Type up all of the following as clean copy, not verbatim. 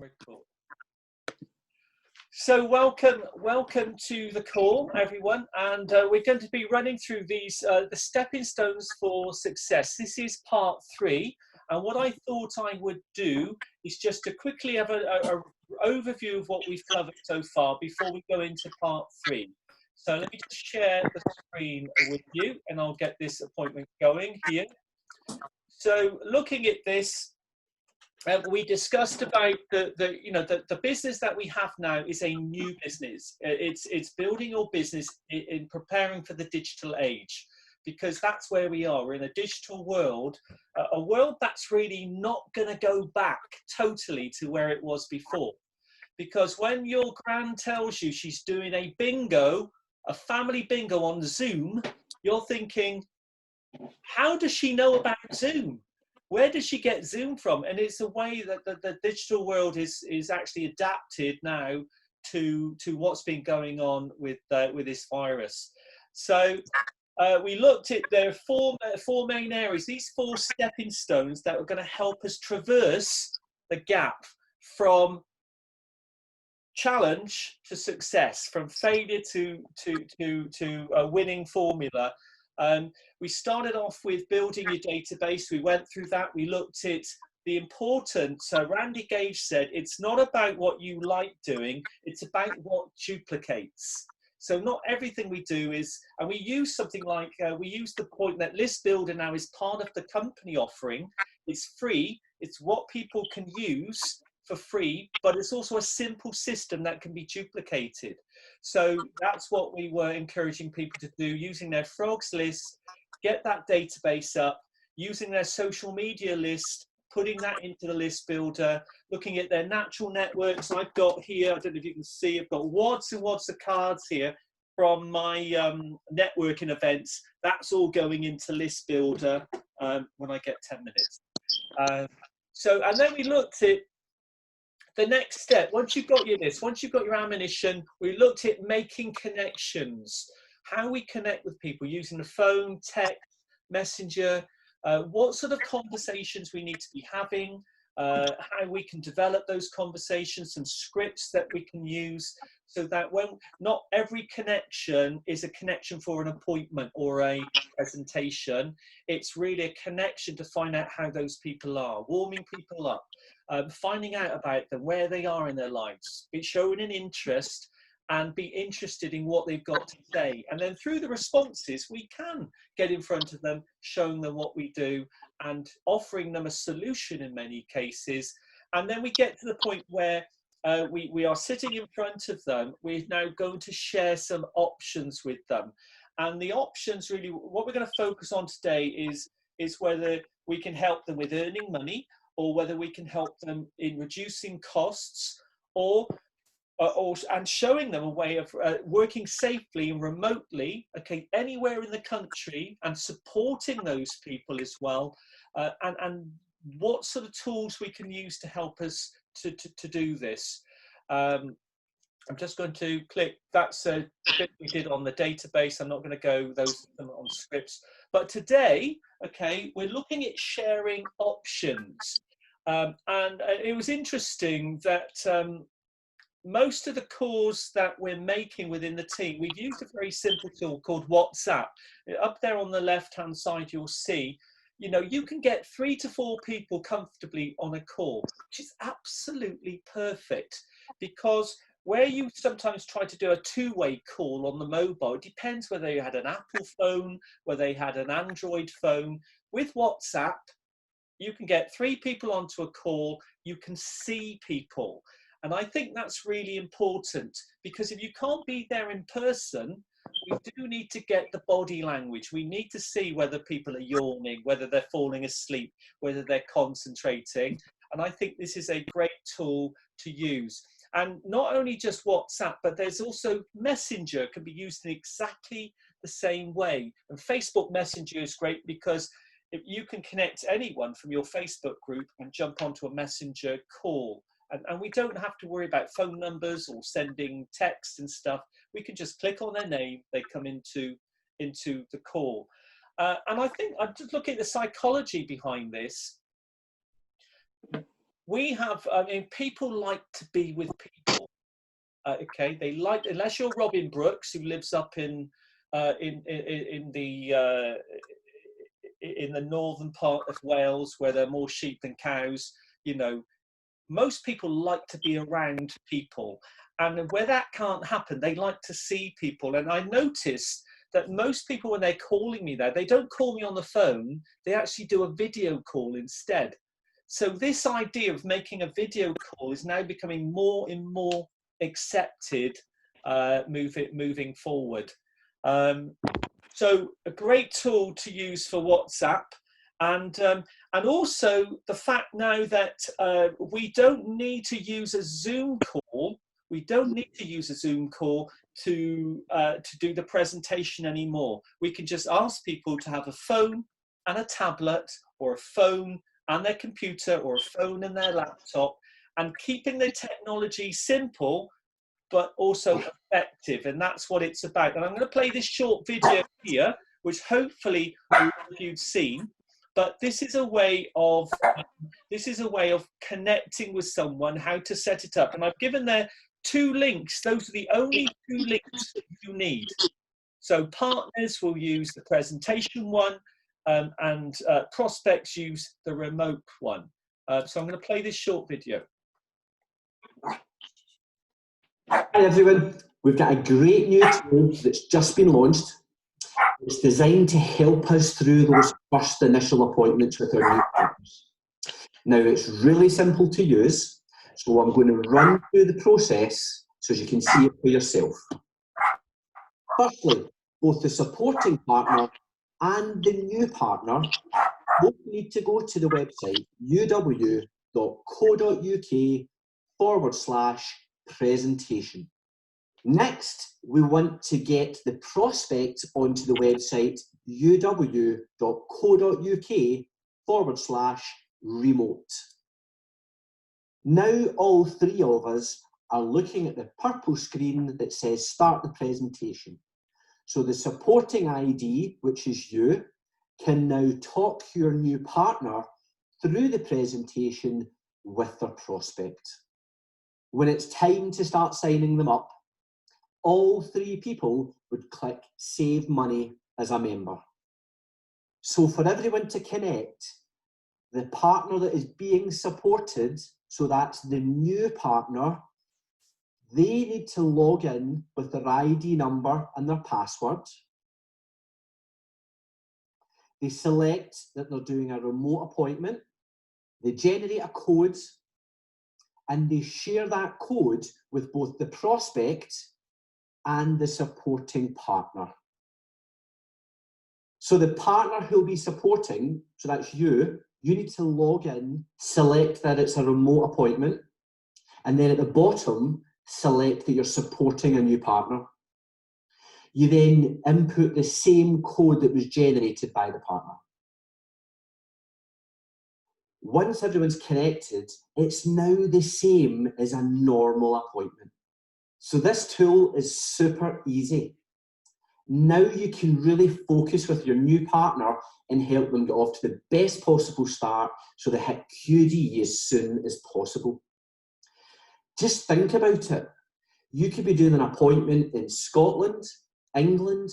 Record. So welcome to the call, everyone, and we're going to be running through these the stepping stones for success. This is part 3, and what I thought I would do is just to quickly have a overview of what we've covered so far before we go into part 3. So let me just share the screen with you, and I'll get this appointment going here. So looking at this. We discussed about the business that we have now is a new business. It's building your business in preparing for the digital age, because that's where we are. We're in a digital world, a world that's really not going to go back totally to where it was before. Because when your gran tells you she's doing a bingo, a family bingo on Zoom, you're thinking, how does she know about Zoom? Where does she get Zoom from? And it's a way that the digital world is actually adapted now to what's been going on with this virus. So we looked at there are four main areas, these 4 stepping stones that are going to help us traverse the gap from challenge to success, from failure to a winning formula. We started off with building your database. We went through that. We looked at the importance. Randy Gage said, it's not about what you like doing, it's about what duplicates. So not everything we do is, and we use something like, we use the point that List Builder now is part of the company offering. It's free. It's what people can use for free, but it's also a simple system that can be duplicated. So that's what we were encouraging people to do, using their frogs list, get that database up, using their social media list, putting that into the list builder, looking at their natural networks. I've got here, I don't know if you can see, I've got wads and wads of cards here from my networking events. That's all going into list builder when I get 10 minutes. And then we looked at the next step. Once you've got your list, once you've got your ammunition, we looked at making connections, how we connect with people using the phone, text, messenger, what sort of conversations we need to be having, how we can develop those conversations, some scripts that we can use, so that when not every connection is a connection for an appointment or a presentation, it's really a connection to find out how those people are, warming people up, finding out about them, where they are in their lives, be showing an interest and be interested in what they've got to say. And then through the responses, we can get in front of them, showing them what we do and offering them a solution in many cases. And then we get to the point where we are sitting in front of them. We're now going to share some options with them. And the options really, what we're going to focus on today is whether we can help them with earning money, or whether we can help them in reducing costs, and showing them a way of working safely and remotely, okay, anywhere in the country, and supporting those people as well, and what sort of tools we can use to help us to do this. I'm just going to click, that's a bit we did on the database. I'm not going to go those on scripts, but today, okay, we're looking at sharing options. And it was interesting that most of the calls that we're making within the team, we've used a very simple tool called WhatsApp. Up there on the left-hand side, you'll see, you can get 3 to 4 people comfortably on a call, which is absolutely perfect, because where you sometimes try to do a 2-way call on the mobile, it depends whether you had an Apple phone, whether they had an Android phone. With WhatsApp, you can get 3 people onto a call, you can see people. And I think that's really important, because if you can't be there in person, we do need to get the body language. We need to see whether people are yawning, whether they're falling asleep, whether they're concentrating. And I think this is a great tool to use. And not only just WhatsApp, but there's also Messenger, can be used in exactly the same way. And Facebook Messenger is great because if you can connect anyone from your Facebook group and jump onto a Messenger call. And we don't have to worry about phone numbers or sending text and stuff. We can just click on their name, they come into the call. And I think I'm just looking at the psychology behind this. we have, I mean, people like to be with people. Okay, they like, unless you're Robin Brooks, who lives up in the northern part of Wales, where there are more sheep than cows. You know, most people like to be around people, and where that can't happen, they like to see people. And I noticed that most people, when they're calling me there, they don't call me on the phone, they actually do a video call instead. So this idea of making a video call is now becoming more and more accepted, moving forward. So a great tool to use for WhatsApp, and also the fact now that we don't need to use a Zoom call. We don't need to use a Zoom call to do the presentation anymore. We can just ask people to have a phone and a tablet, or a phone and their computer, or a phone and their laptop, and keeping the technology simple but also effective. And that's what it's about. And I'm going to play this short video here, which hopefully you've seen. But this is a way of connecting with someone, how to set it up. And I've given there 2 links. Those are the only 2 links you need. So partners will use the presentation one, and prospects use the remote one. So I'm going to play this short video. Hi everyone, we've got a great new tool that's just been launched. It's designed to help us through those first initial appointments with our new partners. Now, it's really simple to use, so I'm going to run through the process so you can see it for yourself. Firstly, both the supporting partner and the new partner both need to go to the website uw.co.uk/presentation. Next, we want to get the prospect onto the website uw.co.uk/remote. Now all 3 of us are looking at the purple screen that says start the presentation. So the supporting ID, which is you, can now talk your new partner through the presentation with their prospect. When it's time to start signing them up, all 3 people would click Save Money as a member. So for everyone to connect, the partner that is being supported, so that's the new partner, they need to log in with their ID number and their password. They select that they're doing a remote appointment, they generate a code, and they share that code with both the prospect and the supporting partner. So the partner who'll be supporting, so that's you need to log in, select that it's a remote appointment, and then at the bottom, select that you're supporting a new partner. You then input the same code that was generated by the partner. Once everyone's connected, it's now the same as a normal appointment. So this tool is super easy. Now you can really focus with your new partner and help them get off to the best possible start so they hit QD as soon as possible. Just think about it. You could be doing an appointment in Scotland, England,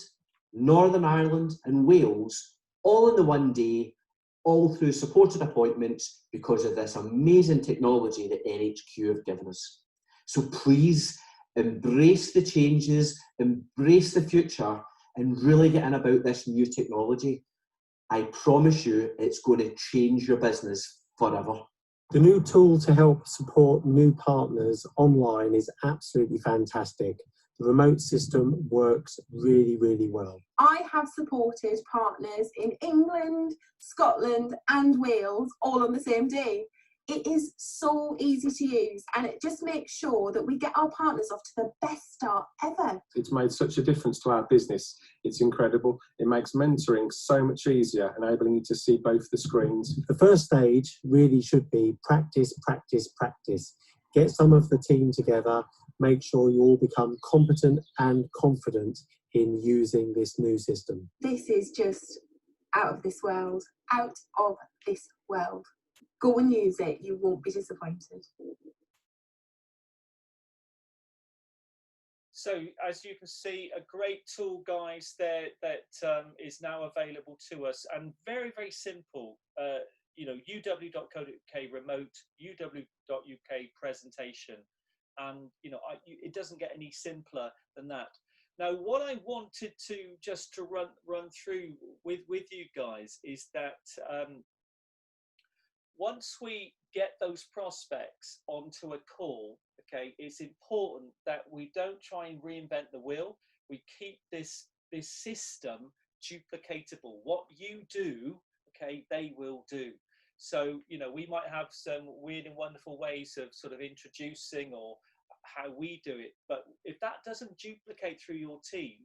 Northern Ireland and Wales all in the one day, all through supported appointments because of this amazing technology that NHQ have given us. So please embrace the changes, embrace the future, and really get in about this new technology. I promise you it's going to change your business forever. The new tool to help support new partners online is absolutely fantastic. The remote system works really, really well. I have supported partners in England, Scotland and Wales all on the same day. It is so easy to use and it just makes sure that we get our partners off to the best start ever. It's made such a difference to our business. It's incredible. It makes mentoring so much easier, enabling you to see both the screens. The first stage really should be practice, practice, practice. Get some of the team together, make sure you all become competent and confident in using this new system. This is just out of this world, out of this world. Go and use it. You won't be disappointed. So as you can see, a great tool, guys, there that is now available to us, and very, very simple. uw.co.uk remote, uw.uk presentation, and it doesn't get any simpler than that. Now, what I wanted to just to run through with you guys is that once we get those prospects onto a call, okay, it's important that we don't try and reinvent the wheel. We keep this system duplicatable. What you do, okay, they will do. So, we might have some weird and wonderful ways of sort of introducing or how we do it, but if that doesn't duplicate through your team,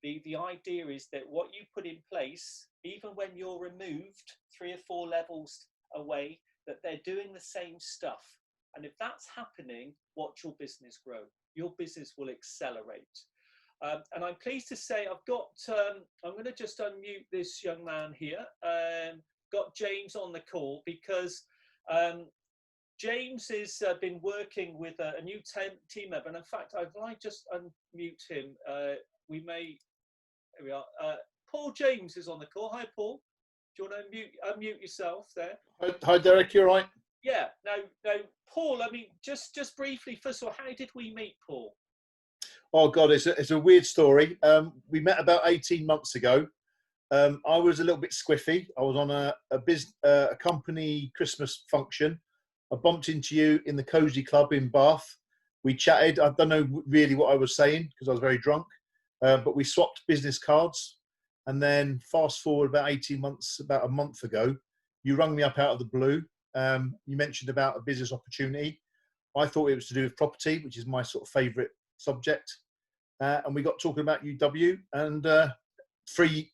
the idea is that what you put in place, even when you're removed 3 or 4 levels away, that they're doing the same stuff. And if that's happening, watch your business grow. Your business will accelerate. And I'm pleased to say I've got, I'm going to just unmute this young man here. Got James on the call because James has been working with a new team member. And in fact, I'd like just unmute him. Here we are. Paul James is on the call. Hi, Paul. Do you want to unmute yourself there? Hi, Derek. You all right? Yeah. Now, Paul. I mean, just briefly. First of all, how did we meet, Paul? Oh God, it's a weird story. We met about 18 months ago. I was a little bit squiffy. I was on a company Christmas function. I bumped into you in the Cozy Club in Bath. We chatted. I don't know really what I was saying because I was very drunk. But we swapped business cards, and then fast forward about 18 months, about a month ago, you rung me up out of the blue. You mentioned about a business opportunity. I thought it was to do with property, which is my sort of favourite subject. And we got talking about UW, and 3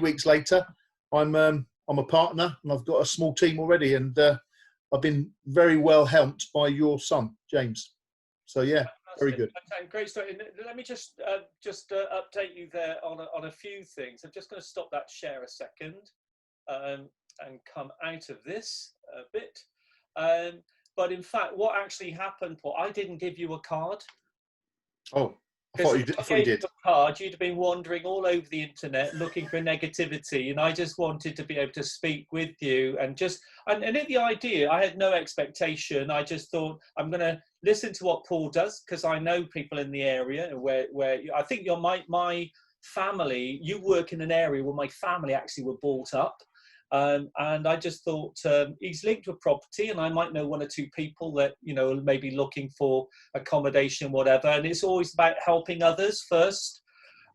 weeks later, I'm a partner, and I've got a small team already, and I've been very well helped by your son, James. So yeah. Very good. Okay, great story. Let me just update you there on a few things. I'm just going to stop that share a second and come out of this a bit. But in fact, what actually happened, Paul, I didn't give you a card. Oh, I thought you did. A card, you'd have been wandering all over the internet looking for negativity, and I just wanted to be able to speak with you and in the idea, I had no expectation. I just thought I'm going to listen to what Paul does because I know people in the area where I think you're my family. You work in an area where my family actually were brought up. And I just thought he's linked with property, and I might know 1 or 2 people that may be looking for accommodation, whatever. And it's always about helping others first.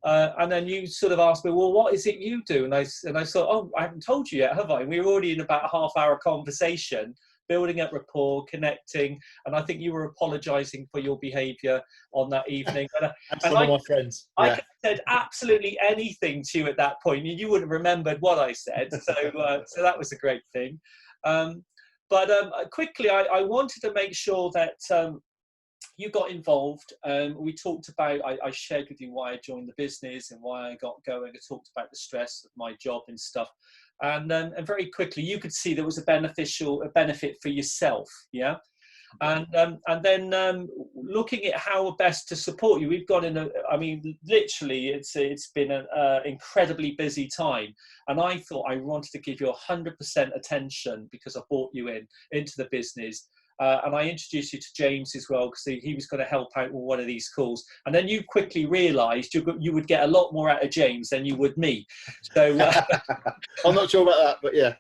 And then you sort of asked me, well, what is it you do? And I thought, oh, I haven't told you yet, have I? And we were already in about a half-hour conversation, building up rapport, connecting, and I think you were apologising for your behaviour on that evening. And some of my friends. Yeah. I could have said absolutely anything to you at that point, and you wouldn't have remembered what I said. So, so that was a great thing. But quickly, I wanted to make sure that you got involved. We talked about, I shared with you why I joined the business and why I got going. I talked about the stress of my job and stuff. And very quickly, you could see there was a benefit for yourself, yeah. And then looking at how best to support you, we've got literally, it's been an incredibly busy time, and I thought I wanted to give you 100% attention because I brought you into the business. And I introduced you to James as well because he was going to help out with one of these calls. And then you quickly realised you would get a lot more out of James than you would me. So I'm not sure about that, but yeah.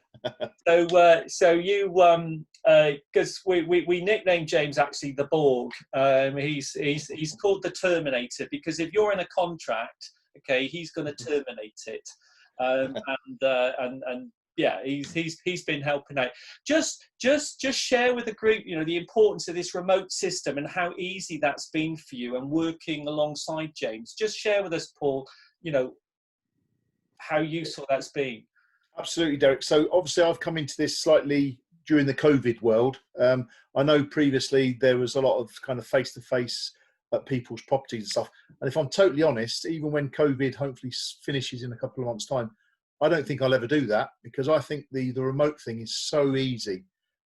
So you because we nicknamed James actually the Borg. He's called the Terminator because if you're in a contract, okay, he's going to terminate it. And yeah, he's been helping out. Just share with the group, the importance of this remote system and how easy that's been for you and working alongside James. Just share with us, Paul, how useful that's been. Absolutely, Derek. So obviously I've come into this slightly during the COVID world. I know previously there was a lot of kind of face-to-face at people's properties and stuff. And if I'm totally honest, even when COVID hopefully finishes in a couple of months' time, I don't think I'll ever do that, because I think the remote thing is so easy.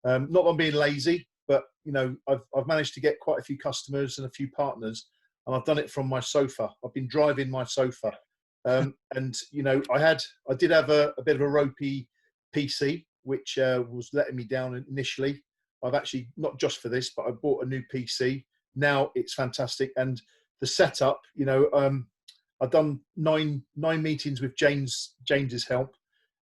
Not that I'm being lazy, but you know, I've managed to get quite a few customers and a few partners, and I've done it from my sofa. I've been driving my sofa, and you know, I did have a bit of a ropey PC, which was letting me down initially. I've actually, not just for this, but I bought a new PC. Now it's fantastic, and the setup, you know, I've done nine meetings with James's help.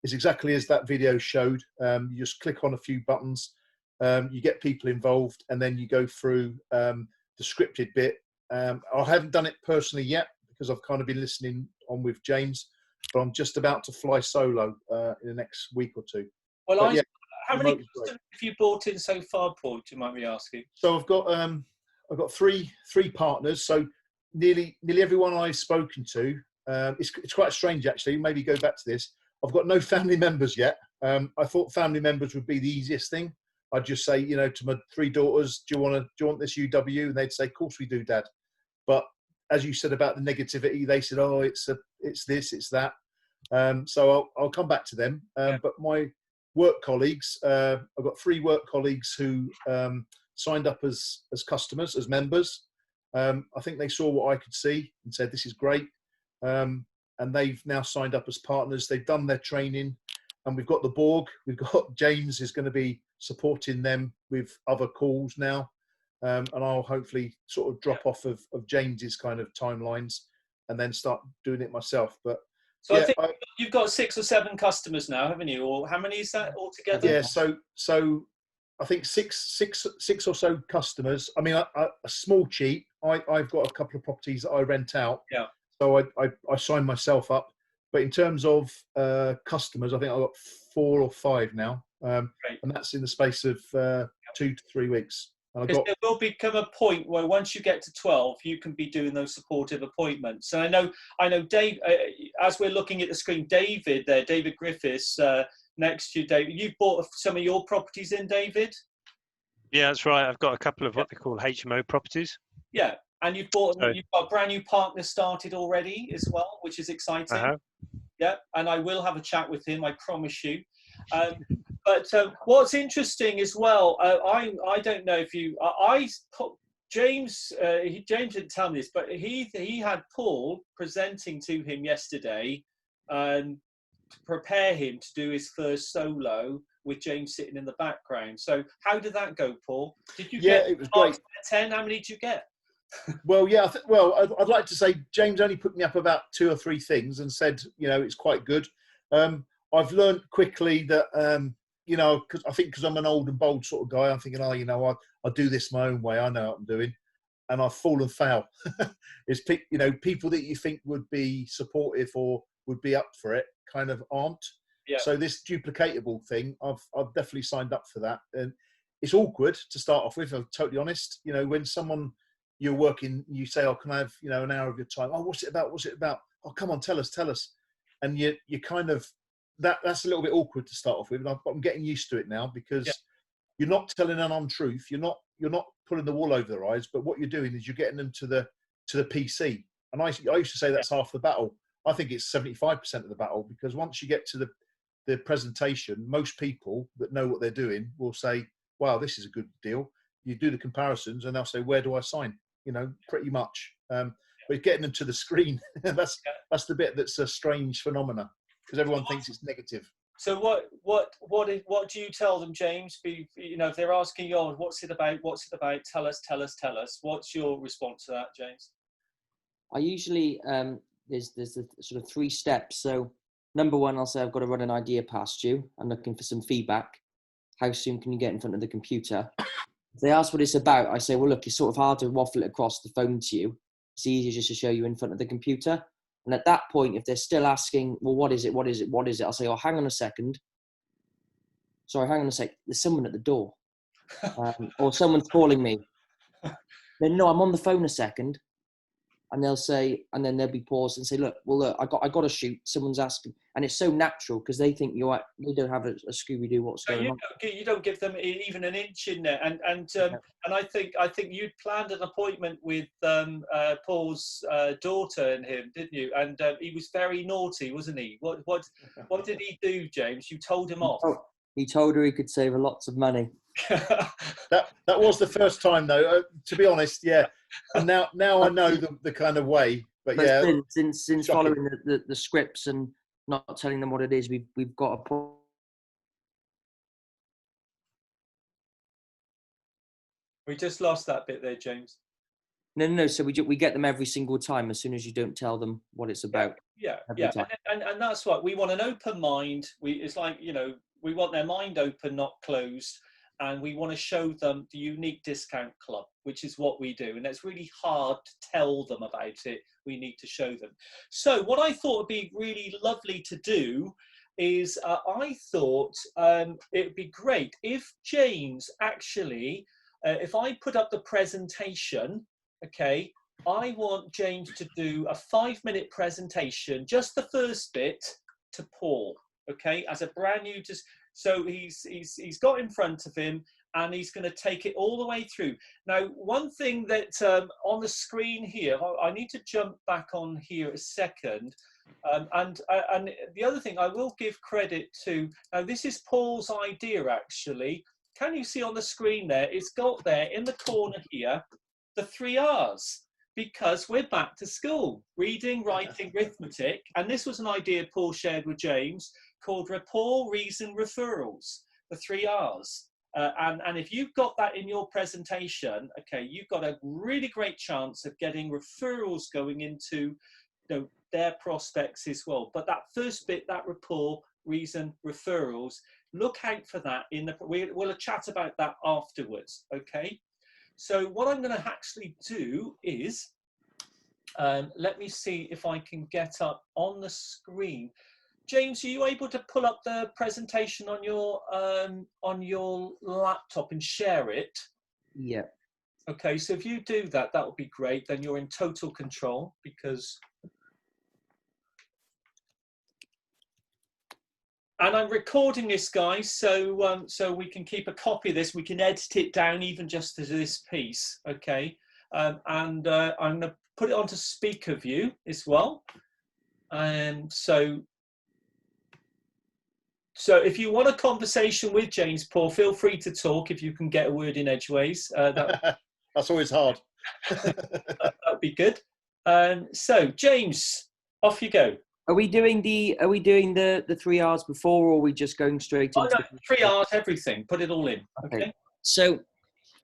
It's exactly as that video showed. You just click on a few buttons, you get people involved, and then you go through the scripted bit. I haven't done it personally yet because I've kind of been listening on with James, but I'm just about to fly solo in the next week or two. Well, But, yeah, how many remote is great. customers have you brought in so far, Paul? Do you mind me asking? So I've got three partners. So nearly everyone I've spoken to, it's quite strange actually. Maybe go back to this. I've got no family members yet. I thought family members would be the easiest thing. I'd just say, you know, to my 3 daughters, do you want this UW? And they'd say, of course we do, Dad. But as you said about the negativity, they said, oh, it's this, it's that. So I'll come back to them. But my work colleagues, I've got 3 work colleagues who signed up as customers, as members. I think they saw what I could see and said, this is great. And they've now signed up as partners. They've done their training, and we've got the Borg. We've got James is going to be supporting them with other calls now. And I'll hopefully sort of drop off of James's kind of timelines and then start doing it myself. But so yeah, I think you've got 6 or 7 customers now, haven't you? Or how many is that altogether? Yeah, so I think six or so customers. I mean, a small cheat. I've got a couple of properties that I rent out. Yeah. So I signed myself up. But in terms of customers, I think I've got 4 or 5 now. And that's in the space of 2 to 3 weeks. There will become a point where once you get to 12, you can be doing those supportive appointments. And I know, Dave. As we're looking at the screen, David Griffiths, next to you, David. You've bought some of your properties in, David. Yeah, that's right. I've got a couple of what they call HMO properties. Yeah, and you've got a brand new partner started already as well, which is exciting. Yeah, and I will have a chat with him, I promise you. But what's interesting as well, I don't know if you, James didn't tell me this, but he had Paul presenting to him yesterday to prepare him to do his first solo with James sitting in the background. So how did that go, Paul? Did you get it was great. 10? How many did you get? Well, yeah, I'd like to say James only put me up about 2 or 3 things and said, you know, it's quite good. I've learned quickly that, you know, because I'm an old and bold sort of guy, I'm thinking, oh, you know, I'll do this my own way. I know what I'm doing. And I fall and fail. It's, you know, people that you think would be supportive or would be up for it kind of aren't. Yeah. So this duplicatable thing, I've definitely signed up for that. And it's awkward to start off with, I'm totally honest. You know, when someone you're working, you say, oh, can I have, you know, an hour of your time? Oh, what's it about? What's it about? Oh, come on, tell us. And you kind of, that's a little bit awkward to start off with. But I'm getting used to it now because you're not telling an untruth. You're not pulling the wool over their eyes, but what you're doing is you're getting them to the PC. And I used to say that's half the battle. I think it's 75% of the battle, because once you get to the presentation, most people that know what they're doing will say, wow, this is a good deal. You do the comparisons and they'll say, where do I sign? You know, pretty much. But getting them to the screen, that's the bit that's a strange phenomena, because everyone thinks it's negative. So what do you tell them, James? You know, if they're asking you, oh, what's it about? What's it about? Tell us. What's your response to that, James? I usually, there's the sort of 3 steps. So number 1, I'll say, I've got to run an idea past you. I'm looking for some feedback. How soon can you get in front of the computer? If they ask what it's about, I say, well, look, it's sort of hard to waffle it across the phone to you. It's easier just to show you in front of the computer. And at that point, if they're still asking, well, what is it? I'll say, oh, hang on a second. Sorry, hang on a sec. There's someone at the door. Or someone's calling me. Then, no, I'm on the phone a second. and they'll say, and then they'll be paused and say, look, I got to shoot. Someone's asking, and it's so natural because they think they don't have a Scooby-Doo. What's So going on? you don't give them even an inch in there, and I think you'd planned an appointment with Paul's daughter and him, didn't you? And he was very naughty, wasn't he? What did he do, James? You told him off. He told her he could save her lots of money. That was the first time, though. To be honest, yeah. And now I know the kind of way. But yeah, since following the scripts and not telling them what it is, we've got a. We just lost that bit there, James. No. So we get them every single time as soon as you don't tell them what it's about. Yeah. And that's what we want, an open mind. It's like, we want their mind open, not closed. And we want to show them the unique discount club, which is what we do. And it's really hard to tell them about it. We need to show them. So what I thought would be really lovely to do is I thought it would be great if James actually, if I put up the presentation, okay, I want James to do a 5-minute presentation, just the first bit, to Paul, okay, as a brand new. So he's got in front of him, and he's going to take it all the way through. Now, one thing that on the screen here, I need to jump back on here a second. And the other thing I will give credit to, now this is Paul's idea actually. Can you see on the screen there, it's got there in the corner here, the 3 R's, because we're back to school, reading, writing, arithmetic. And this was an idea Paul shared with James called rapport, reason, referrals, the 3 R's. And if you've got that in your presentation, okay, you've got a really great chance of getting referrals going into their prospects as well. But that first bit, that rapport, reason, referrals, look out for that. We'll chat about that afterwards, okay? So what I'm going to actually do is, let me see if I can get up on the screen. James, are you able to pull up the presentation on your laptop and share it? Yeah. Okay, so if you do that, that would be great. Then you're in total control, because. And I'm recording this, guys, so we can keep a copy of this. We can edit it down even just to this piece, okay? And I'm going to put it onto speaker view as well. And so if you want a conversation with James, Paul, feel free to talk if you can get a word in edgeways. That's always hard. That'd be good. So James, off you go. Are we doing the 3 R's before, or are we just going straight into 3 R's, everything? Put it all in. Okay. So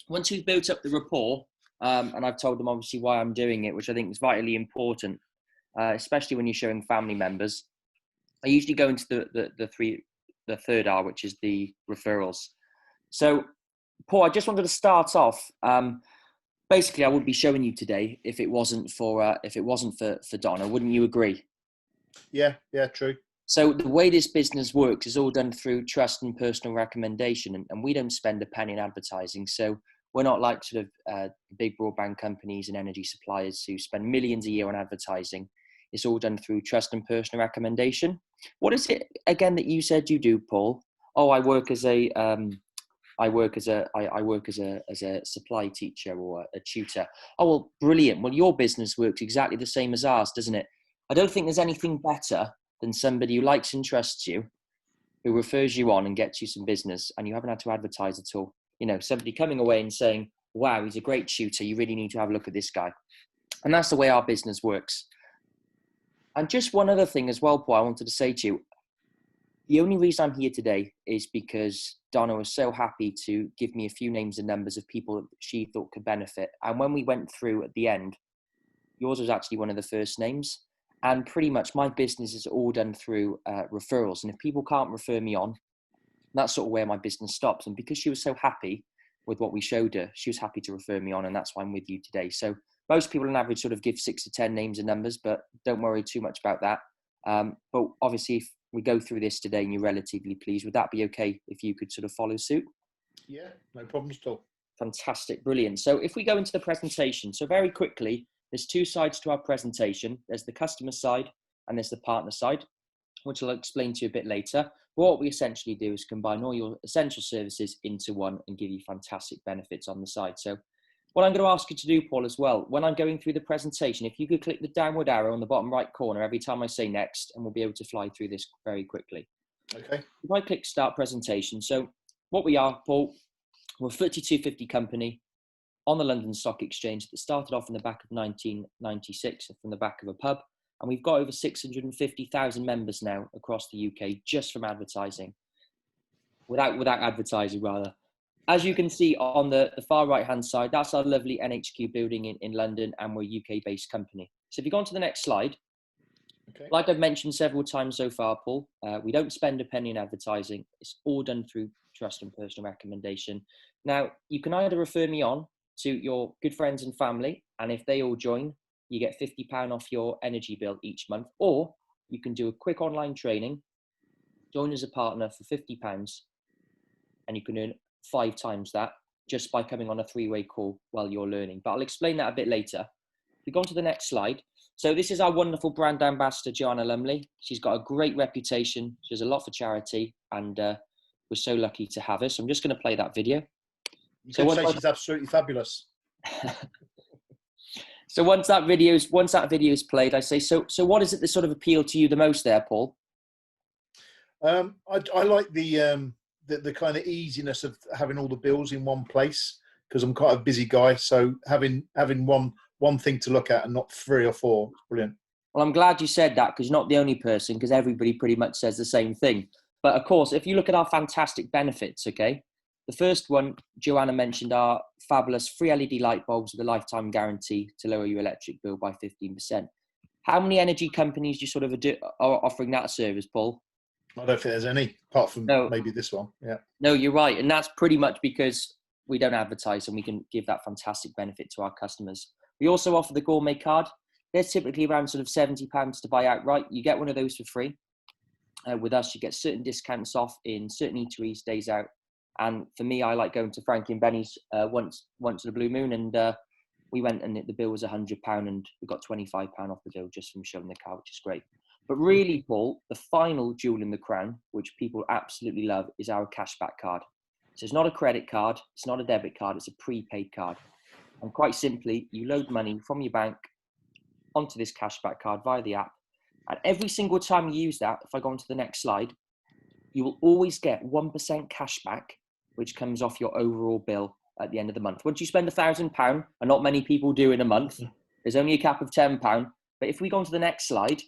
once we've built up the rapport, and I've told them obviously why I'm doing it, which I think is vitally important, especially when you're showing family members. I usually go into the third R, which is the referrals. So, Paul, I just wanted to start off. Basically, I wouldn't be showing you today if it wasn't for Donna. Wouldn't you agree? Yeah, true. So the way this business works is all done through trust and personal recommendation, and we don't spend a penny in advertising. So we're not like sort of big broadband companies and energy suppliers who spend millions a year on advertising. It's all done through trust and personal recommendation. What is it again that you said you do, Paul? Oh, I work as a supply teacher or a tutor. Oh, well, brilliant. Well, your business works exactly the same as ours, doesn't it? I don't think there's anything better than somebody who likes and trusts you, who refers you on and gets you some business, and you haven't had to advertise at all. Somebody coming away and saying, wow, he's a great tutor. You really need to have a look at this guy. And that's the way our business works. And just one other thing as well, Paul, I wanted to say to you. The only reason I'm here today is because Donna was so happy to give me a few names and numbers of people that she thought could benefit. And when we went through at the end, yours was actually one of the first names. And pretty much my business is all done through referrals. And if people can't refer me on, that's sort of where my business stops. And because she was so happy with what we showed her, she was happy to refer me on. And that's why I'm with you today. So most people on average sort of give 6 to 10 names and numbers, but don't worry too much about that. But obviously, if we go through this today and you're relatively pleased, would that be okay if you could sort of follow suit? Yeah, no problems at all. Fantastic, brilliant. So if we go into the presentation, so very quickly, there's two sides to our presentation. There's the customer side and there's the partner side, which I'll explain to you a bit later. But what we essentially do is combine all your essential services into one and give you fantastic benefits on the side. So what I'm going to ask you to do, Paul, as well, when I'm going through the presentation, if you could click the downward arrow on the bottom right corner every time I say next, and we'll be able to fly through this very quickly. Okay. If I click start presentation, so what we are, Paul, we're a FTSE 250 company on the London Stock Exchange that started off in the back of 1996 from the back of a pub. And we've got over 650,000 members now across the UK just from advertising, without advertising rather. As you can see on the far right-hand side, that's our lovely NHQ building in London, and we're a UK-based company. So if you go on to the next slide, Okay. like I've mentioned several times so far, Paul, we don't spend a penny in advertising. It's all done through trust and personal recommendation. Now, you can either refer me on to your good friends and family, and if they all join, you get £50 off your energy bill each month, or you can do a quick online training, join as a partner for £50, and you can earn 5 times that just by coming on a 3-way call while you're learning. But I'll explain that a bit later. If we go on to the next slide. So this is our wonderful brand ambassador, Joanna Lumley. She's got a great reputation. She does a lot for charity, and we're so lucky to have her. So I'm just going to play that video. You So could say she's absolutely fabulous. So once that video is played, I say, so what is it that sort of appealed to you the most there, Paul? I like the kind of easiness of having all the bills in one place, because I'm quite a busy guy. So having one thing to look at and not 3 or 4 is brilliant. Well, I'm glad you said that, because you're not the only person, because everybody pretty much says the same thing. But of course, if you look at our fantastic benefits, okay, the first one, Joanna mentioned, are fabulous free LED light bulbs with a lifetime guarantee to lower your electric bill by 15%. How many energy companies do you sort of are offering that service, Paul? I don't think there's any, apart from maybe this one. Yeah. No, you're right. And that's pretty much because we don't advertise, and we can give that fantastic benefit to our customers. We also offer the gourmet card. They're typically around sort of £70 to buy outright. You get one of those for free. With us, you get certain discounts off in certain eateries, days out. And for me, I like going to Frankie and Benny's once in a blue moon, and we went and the bill was £100, and we got £25 off the bill just from showing the car, which is great. But really, Paul, the final jewel in the crown, which people absolutely love, is our cashback card. So it's not a credit card, it's not a debit card, it's a prepaid card. And quite simply, you load money from your bank onto this cashback card via the app. And every single time you use that, if I go on to the next slide, you will always get 1% cashback, which comes off your overall bill at the end of the month. Once you spend £1,000, and not many people do in a month, there's only a cap of £10. But if we go on to the next slide,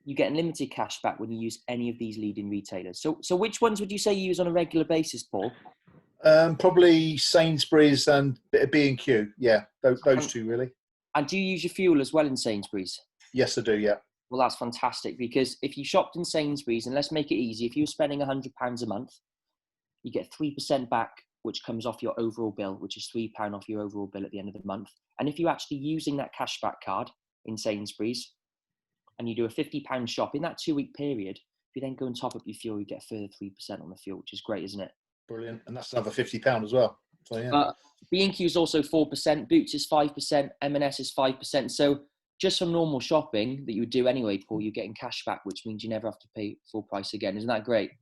you get unlimited cashback when you use any of these leading retailers. So which ones would you say you use on a regular basis, Paul? Probably Sainsbury's and B&Q. Yeah, those two really. And do you use your fuel as well in Sainsbury's? Yes, I do, yeah. Well, that's fantastic, because if you shopped in Sainsbury's, and let's make it easy, if you were spending £100 a month, you get 3% back, which comes off your overall bill, which is £3 off your overall bill at the end of the month. And if you're actually using that cashback card in Sainsbury's, and you do a £50 shop in that 2-week period, if you then go and top up your fuel, you get a further 3% on the fuel, which is great, isn't it? Brilliant. And that's another £50 as well. So, yeah. B&Q is also 4%, Boots is 5%, M&S is 5%. So just from normal shopping that you would do anyway, Paul, you're getting cash back, which means you never have to pay full price again. Isn't that great?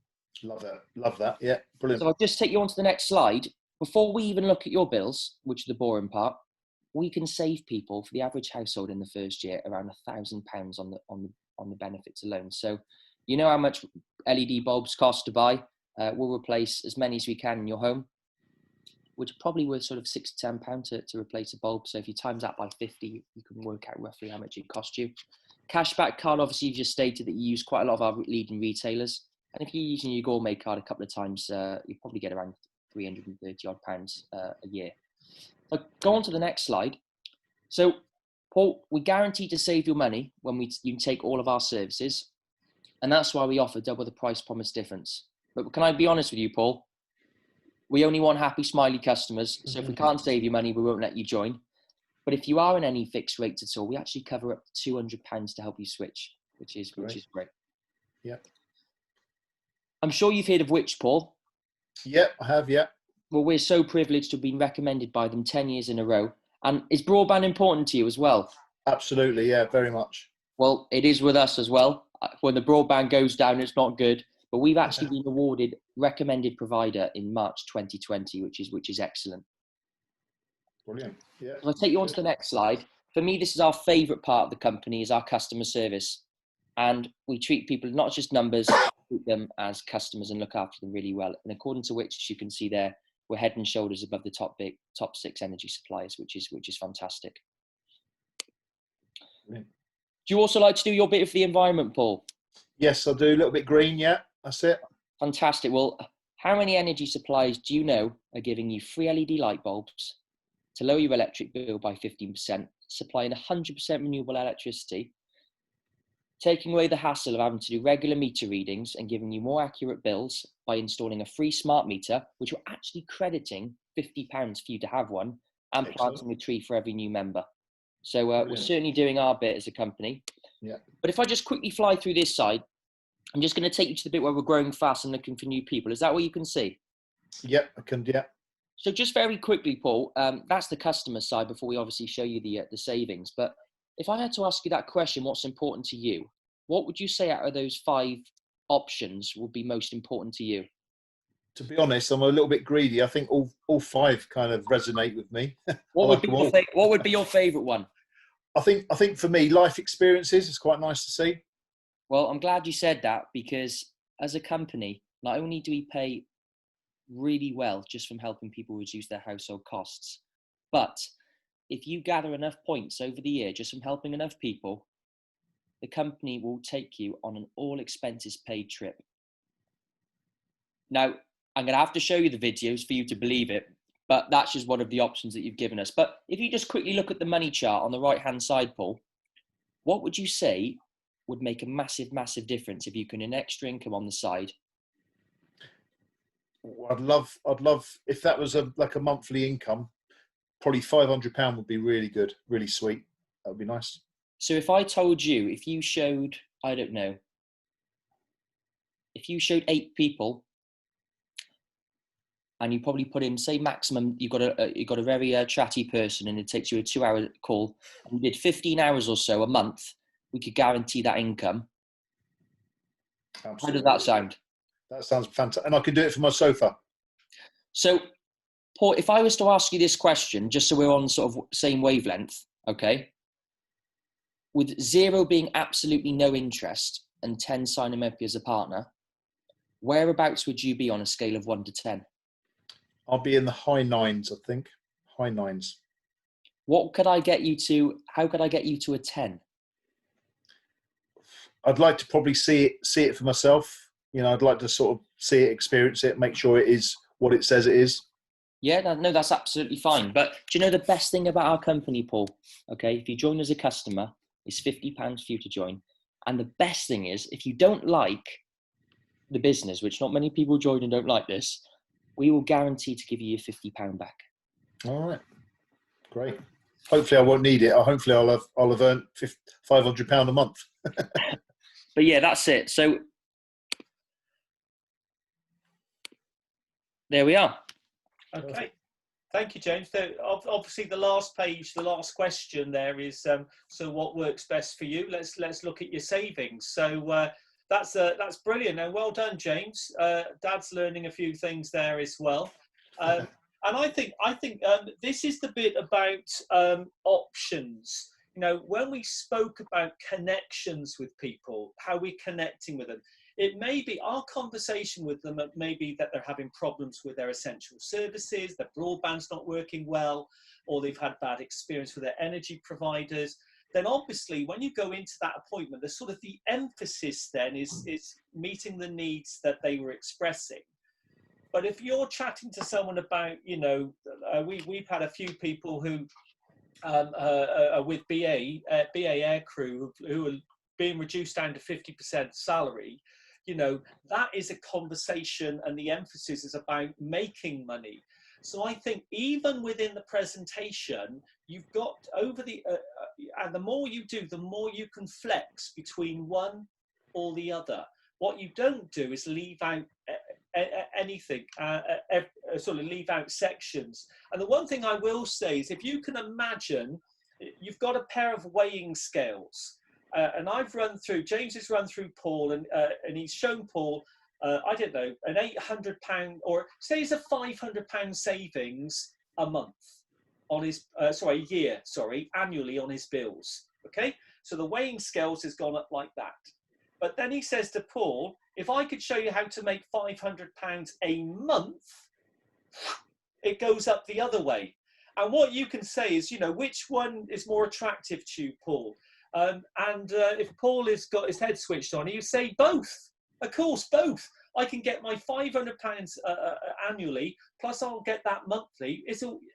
Love that. Love that. Yeah, brilliant. So I'll just take you on to the next slide. Before we even look at your bills, which is the boring part, we can save people, for the average household in the first year, around £1,000 on the benefits alone. So you know how much LED bulbs cost to buy. We'll replace as many as we can in your home, which are probably worth sort of £6 to £10 to replace a bulb. So if you times that by 50, you can work out roughly how much it cost you. Cashback card, obviously, you just stated that you use quite a lot of our leading retailers. And if you're using your gourmet card a couple of times, you probably get around £330 odd a year. So go on to the next slide. So, Paul, we guarantee to save you money when you take all of our services. And that's why we offer double the price promise difference. But can I be honest with you, Paul? We only want happy, smiley customers. So if we can't save you money, we won't let you join. But if you are in any fixed rates at all, we actually cover up to £200 to help you switch, which is great. Yeah. I'm sure you've heard of Which, Paul? Yeah, I have, yeah. Well, we're so privileged to have been recommended by them 10 years in a row. And is broadband important to you as well? Absolutely, yeah, very much. Well, it is with us as well. When the broadband goes down, it's not good. But we've actually been awarded recommended provider in March 2020, which is excellent. Brilliant. Yeah. I'll take you on to the next slide. For me, this is our favourite part of the company, is our customer service. And we treat people not just numbers, treat them as customers and look after them really well. And according to which, as you can see there, we're head and shoulders above the top 6 energy suppliers, which is fantastic. Brilliant. Do you also like to do your bit of the environment, Paul? Yes, I do. A little bit green, yeah. That's it. Fantastic. Well, how many energy suppliers do you know are giving you free LED light bulbs to lower your electric bill by 15%, supplying 100% renewable electricity, taking away the hassle of having to do regular meter readings and giving you more accurate bills by installing a free smart meter, which we're actually crediting £50 for you to have one, and planting a tree for every new member. So we're certainly doing our bit as a company. Yeah. But if I just quickly fly through this side, I'm just going to take you to the bit where we're growing fast and looking for new people. Is that what you can see? Yep, I can, yeah. So just very quickly, Paul, that's the customer side before we obviously show you the savings. But if I had to ask you that question, what's important to you? What would you say out of those 5 options would be most important to you? To be honest, I'm a little bit greedy. I think all 5 kind of resonate with me. What would be your favourite one? I think for me, life experiences is quite nice to see. Well, I'm glad you said that, because as a company, not only do we pay really well just from helping people reduce their household costs, but if you gather enough points over the year just from helping enough people, the company will take you on an all expenses paid trip. Now, I'm going to have to show you the videos for you to believe it, but that's just one of the options that you've given us. But if you just quickly look at the money chart on the right hand side, Paul, what would you say would make a massive, massive difference if you can earn extra income on the side? I'd love if that was like a monthly income, probably £500 would be really good, really sweet. That would be nice. So if I told you, if you showed, I don't know, if you showed 8 people and you probably put in, say, maximum, you've got a very chatty person and it takes you a 2-hour call, and you did 15 hours or so a month, we could guarantee that income. Absolutely. How does that sound? That sounds fantastic. And I could do it from my sofa. So, Paul, if I was to ask you this question, just so we're on sort of same wavelength, okay? With 0 being absolutely no interest and 10 signing up as a partner, whereabouts would you be on a scale of 1 to 10? I'll be in the high 9s, I think. High 9s. What could I get you to? How could I get you to a 10? I'd like to probably see it for myself. You know, I'd like to sort of see it, experience it, make sure it is what it says it is. Yeah, no, that's absolutely fine. But do you know the best thing about our company, Paul? Okay, if you join as a customer, it's £50 for you to join. And the best thing is, if you don't like the business, which not many people join and don't like this, we will guarantee to give you your £50 back. All right, great. Hopefully, I won't need it. Hopefully, I'll have earned £500 a month. But yeah, that's it. So there we are. Okay. Thank you, James. So obviously, the last page, the last question there is, so what works best for you? Let's look at your savings. So that's brilliant, and well done, James. Dad's learning a few things there as well. And I think this is the bit about options. You know, when we spoke about connections with people, how we're connecting with them, it may be our conversation with them, maybe that they're having problems with their essential services, their broadband's not working well, or they've had bad experience with their energy providers. Then obviously when you go into that appointment, the sort of the emphasis then is meeting the needs that they were expressing. But if you're chatting to someone about, you know, we've had a few people who with BA Aircrew who are being reduced down to 50% salary, you know, that is a conversation, and the emphasis is about making money. So I think even within the presentation, you've got over the, and the more you do, the more you can flex between one or the other. What you don't do is leave out anything, sort of leave out sections. And the one thing I will say is, if you can imagine, you've got a pair of weighing scales, and James has run through Paul, and he's shown Paul, I don't know, an £800, or say it's a £500 savings a month on his, annually on his bills. Okay, so the weighing scales has gone up like that. But then he says to Paul, if I could show you how to make £500 a month, it goes up the other way. And what you can say is, which one is more attractive to you, Paul? If Paul has got his head switched on, he would say both. Of course, both. I can get my £500 annually, plus I'll get that monthly.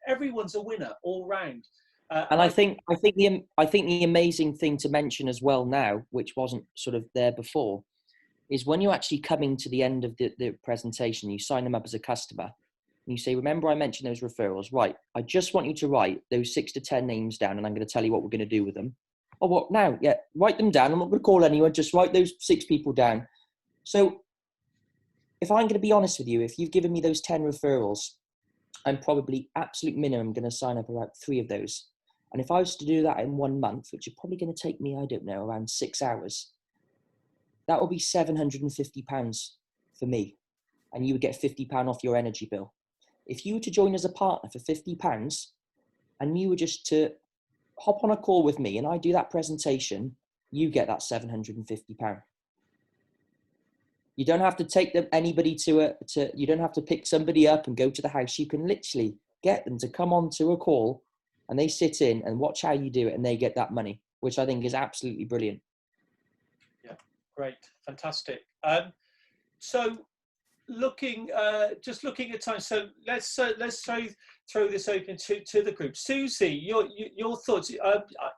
Everyone's a winner all round. And I think the amazing thing to mention as well now, which wasn't sort of there before, is when you're actually coming to the end of the presentation, you sign them up as a customer, and you say, remember I mentioned those referrals, right? I just want you to write those 6 to 10 names down, and I'm going to tell you what we're going to do with them. Oh, what now? Yeah, write them down. I'm not going to call anyone, just write those 6 people down. So if I'm going to be honest with you, if you've given me those 10 referrals, I'm probably absolute minimum going to sign up about 3 of those. And if I was to do that in 1 month, which is probably going to take me, I don't know, around 6 hours, that will be £750 for me. And you would get £50 off your energy bill. If you were to join as a partner for £50 and you were just to hop on a call with me and I do that presentation, you get that £750. You don't have to take anybody you don't have to pick somebody up and go to the house. You can literally get them to come on to a call, and they sit in and watch how you do it, and they get that money, which I think is absolutely brilliant. Yeah, great, fantastic. So just looking at time, so let's throw this open to the group. Susie, your thoughts.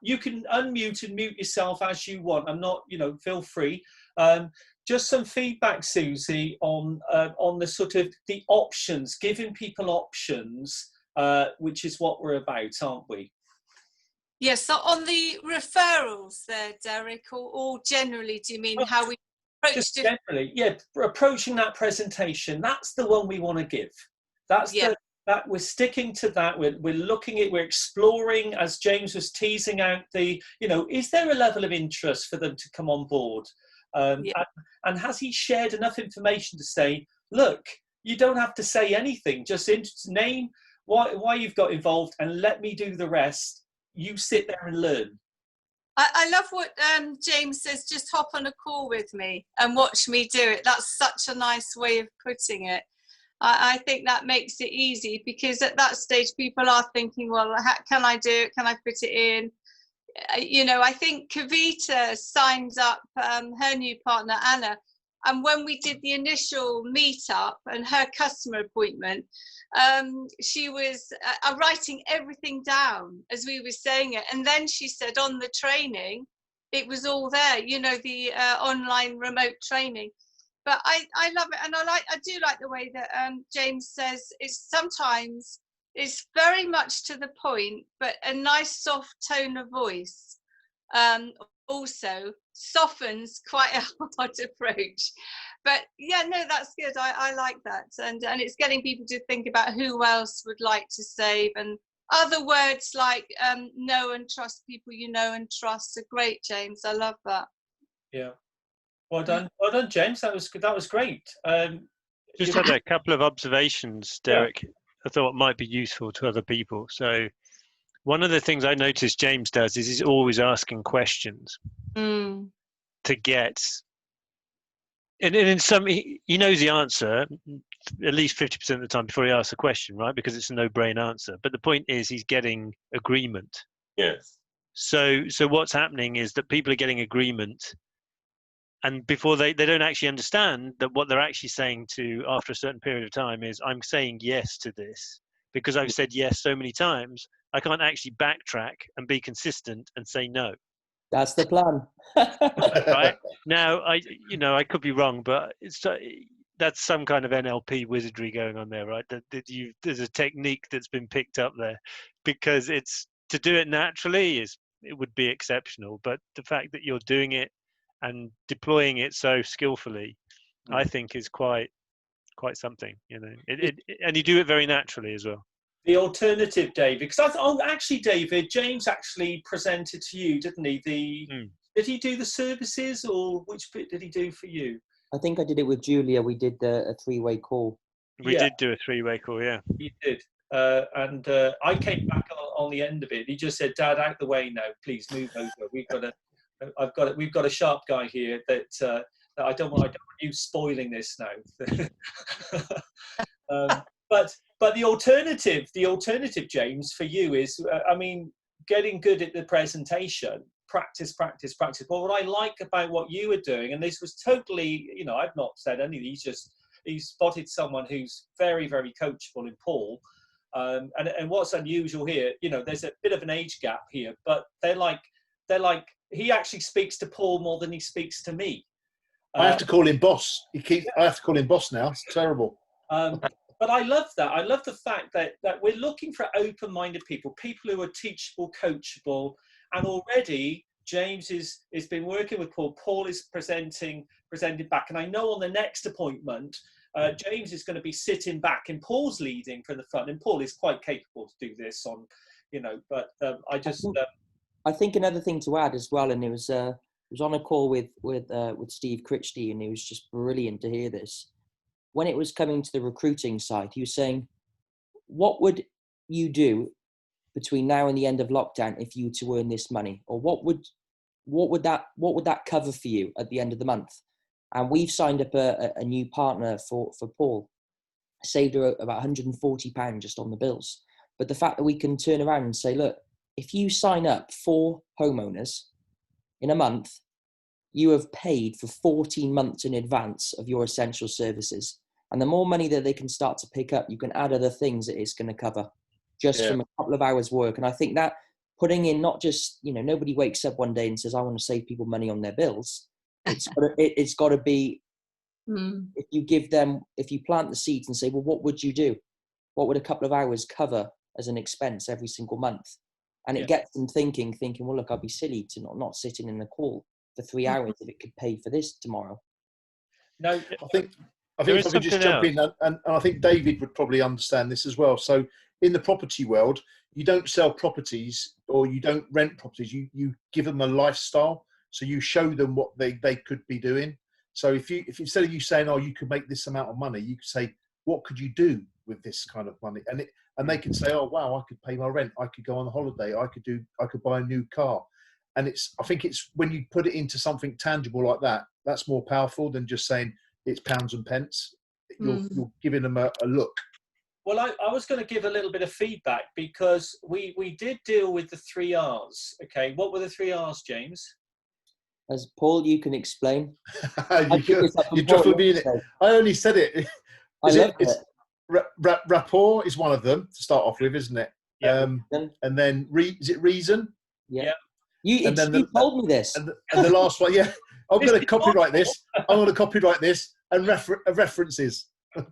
You can unmute and mute yourself as you want. I'm not, feel free. Just some feedback, Susie, on the sort of the options, giving people options, which is what we're about, aren't we? Yes. So on the referrals there, Derek, or generally, do you mean how we approach? Just generally, yeah. Approaching that presentation, that's the one we want to give. That's that we're sticking to that. We're looking at, we're exploring, as James was teasing out, is there a level of interest for them to come on board? And has he shared enough information to say, look, you don't have to say anything, just name why you've got involved and let me do the rest. You sit there and learn. I love what James says, just hop on a call with me and watch me do it. That's such a nice way of putting it. I think that makes it easy, because at that stage people are thinking, well, how can I do it? Can I put it in? I think Kavita signed up her new partner, Anna. And when we did the initial meetup and her customer appointment, she was writing everything down as we were saying it. And then she said on the training, it was all there, the online remote training. But I love it. And I do like the way that James says sometimes it's very much to the point, but a nice soft tone of voice also softens quite a hard approach. But yeah, no, that's good. I like that. And it's getting people to think about who else would like to save, and other words like know and trust people you know and trust are great, James. I love that. Yeah. Well done, James. That was great. Just had a couple of observations, Derek. Yeah. I thought might be useful to other people. So one of the things I noticed James does is he's always asking questions to get, and in some, he knows the answer at least 50% of the time before he asks a question, right? Because it's a no-brain answer. But the point is he's getting agreement. Yes. So what's happening is that people are getting agreement, and before they don't actually understand that what they're actually saying to after a certain period of time is, I'm saying yes to this because I've said yes so many times, I can't actually backtrack and be consistent and say no. That's the plan. Right? Now, I could be wrong, but that's some kind of NLP wizardry going on there, right? There's a technique that's been picked up there, because to do it naturally it would be exceptional, but the fact that you're doing it and deploying it so skillfully, I think is quite quite something, you know. And you do it very naturally as well. The alternative, David, because actually, David, James actually presented to you, didn't he? Did he do the services, or which bit did he do for you? I think I did it with Julia. We did a 3-way call. We did do a 3-way call, yeah. He did. And I came back on the end of it. He just said, "Dad, out the way now, please move over. We've got a sharp guy here that I don't want you spoiling this now." But the alternative, James, for you is, I mean, getting good at the presentation, practice. But what I like about what you were doing, and this was totally, you know, I've not said anything. He's spotted someone who's very, very coachable in Paul. And what's unusual here, you know, there's a bit of an age gap here, but they're like he actually speaks to Paul more than he speaks to me. I have to call him boss. I have to call him boss now. It's terrible. But I love that. I love the fact that we're looking for open-minded people who are teachable, coachable, and already James has been working with Paul. Paul is presenting back, and I know on the next appointment, James is going to be sitting back, and Paul's leading from the front, and Paul is quite capable to do this on, you know. But I think another thing to add as well, and it was on a call with Steve Critchley, and it was just brilliant to hear this. When it was coming to the recruiting side, he was saying, "What would you do between now and the end of lockdown if you were to earn this money, or what would that cover for you at the end of the month?" And we've signed up a new partner for Paul, saved her about £140 just on the bills. But the fact that we can turn around and say, look, if you sign up 4 homeowners in a month, you have paid for 14 months in advance of your essential services. And the more money that they can start to pick up, you can add other things that it's going to cover just from a couple of hours work. And I think that putting in, not just, you know, nobody wakes up one day and says, I want to save people money on their bills. It's got to be, if you plant the seeds and say, well, what would you do? What would a couple of hours cover as an expense every single month? And it gets them thinking, well, look, I'd be silly to not sitting in the call for 3 hours if it could pay for this tomorrow. No, I think if I could just jump in, and I think David would probably understand this as well. So in the property world, you don't sell properties or you don't rent properties. You give them a lifestyle. So you show them what they could be doing. So if instead of you saying, oh, you could make this amount of money, you could say, what could you do with this kind of money? And they can say, oh, wow, I could pay my rent. I could go on a holiday. I could buy a new car. And I think it's when you put it into something tangible like that, that's more powerful than just saying it's pounds and pence. You're giving them a look. Well, I was going to give a little bit of feedback because we did deal with the 3 R's. Okay, what were the 3 R's, James? As Paul, you can explain. You're dropping me in it. I only said it. Rapport is one of them to start off with, isn't it? Yeah. And then is it reason? Yeah. You told me this. And the last one, yeah. I'm going to copyright this. And references. Or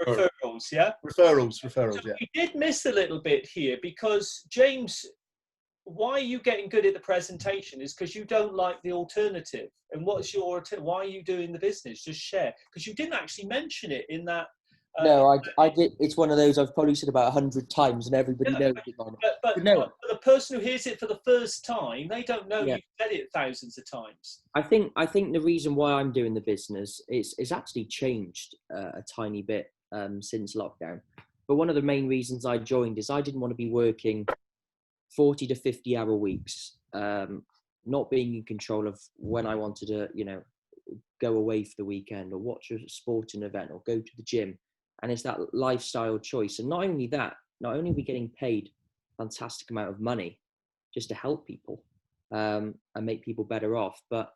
referrals, yeah? Referrals, yeah. You did miss a little bit here because, James, why are you getting good at the presentation is because you don't like the alternative. And what's your why are you doing the business? Just share. Because you didn't actually mention it in that. No, I did. It's one of those I've probably said about 100 times and everybody knows it. But the person who hears it for the first time, they don't know you've said it thousands of times. I think the reason why I'm doing the business is actually changed a tiny bit since lockdown. But one of the main reasons I joined is I didn't want to be working 40 to 50 hour weeks, not being in control of when I wanted to, go away for the weekend or watch a sporting event or go to the gym. And it's that lifestyle choice. And not only that, not only are we getting paid a fantastic amount of money just to help people and make people better off, but